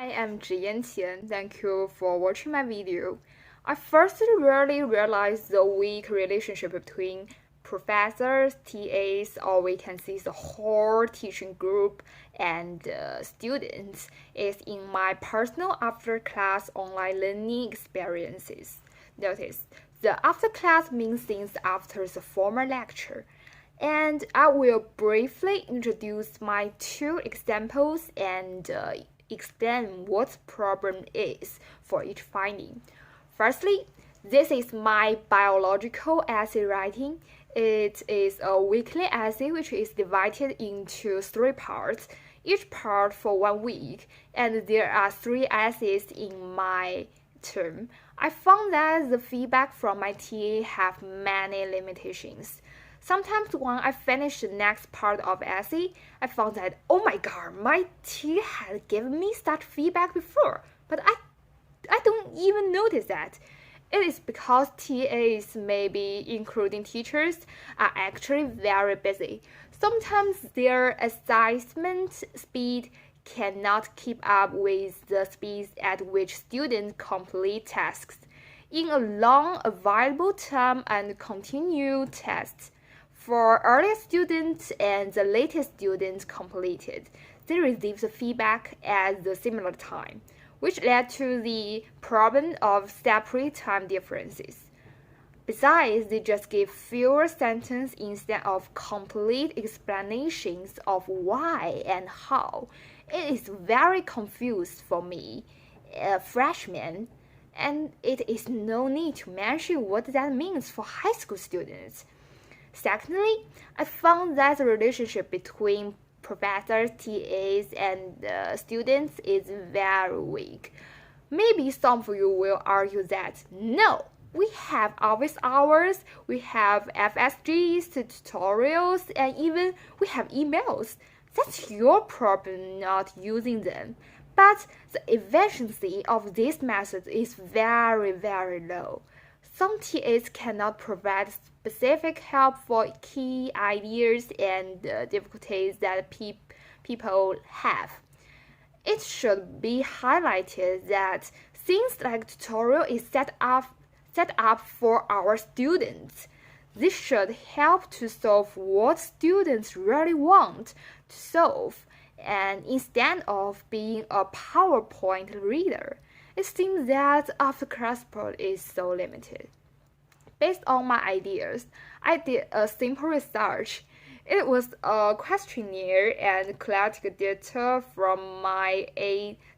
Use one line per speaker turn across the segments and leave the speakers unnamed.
Hi, I'm Zhiyan Qian. Thank you for watching my video. I first really realized the weak relationship between professors, TAs, or we can see the whole teaching group and students is in my personal after-class online learning experiences. Notice, the after-class means things after the formal lecture. And I will briefly introduce my two examples and explain what the problem is for each finding. Firstly, this is my biological essay writing. It is a weekly essay which is divided into 3 parts, each part for 1 week, and there are 3 essays in my term. I found that the feedback from my TA have many limitations. Sometimes when I finish the next part of essay, I found that, oh my god, my TA had given me such feedback before, but I don't even notice that. It is because TAs, maybe including teachers, are actually very busy. Sometimes their assessment speed cannot keep up with the speed at which students complete tasks. In a long available time and continue tests, for early students and the latest students completed, they received the feedback at the similar time, which led to the problem of separate time differences. Besides, they just give fewer sentences instead of complete explanations of why and how. It is very confused for me, a freshman, and it is no need to mention what that means for high school students. Secondly, I found that the relationship between professors, TAs, and students is very weak. Maybe some of you will argue that no, we have office hours, we have FSGs, tutorials, and even we have emails. That's your problem not using them. But the efficiency of this method is very, very low. Some TAs cannot provide specific help for key ideas and difficulties that people have. It should be highlighted that things like tutorial is set up for our students. This should help to solve what students really want to solve, and instead of being a PowerPoint reader. It seems that after-class support is so limited. Based on my ideas, I did a simple research. It was a questionnaire and collected data from my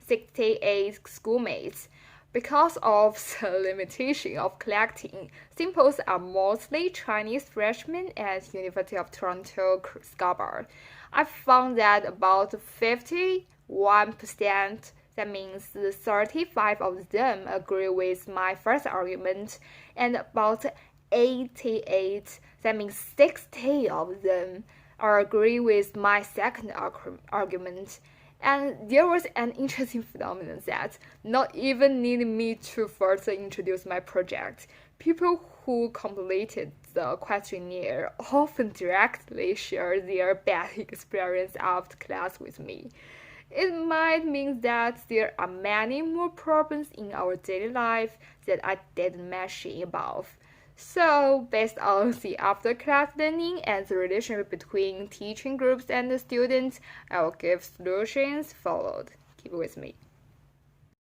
68 schoolmates. Because of the limitation of collecting, samples are mostly Chinese freshmen at University of Toronto Scarborough. I found that about 51%, that means 35 of them agree with my first argument, and about 88, that means 60 of them agree with my second argument. And there was an interesting phenomenon that not even needing me to further introduce my project, people who completed the questionnaire often directly share their bad experience after class with me. It might mean that there are many more problems in our daily life that I didn't mention above. So, based on the after-class learning and the relationship between teaching groups and the students, I will give solutions followed. Keep with me.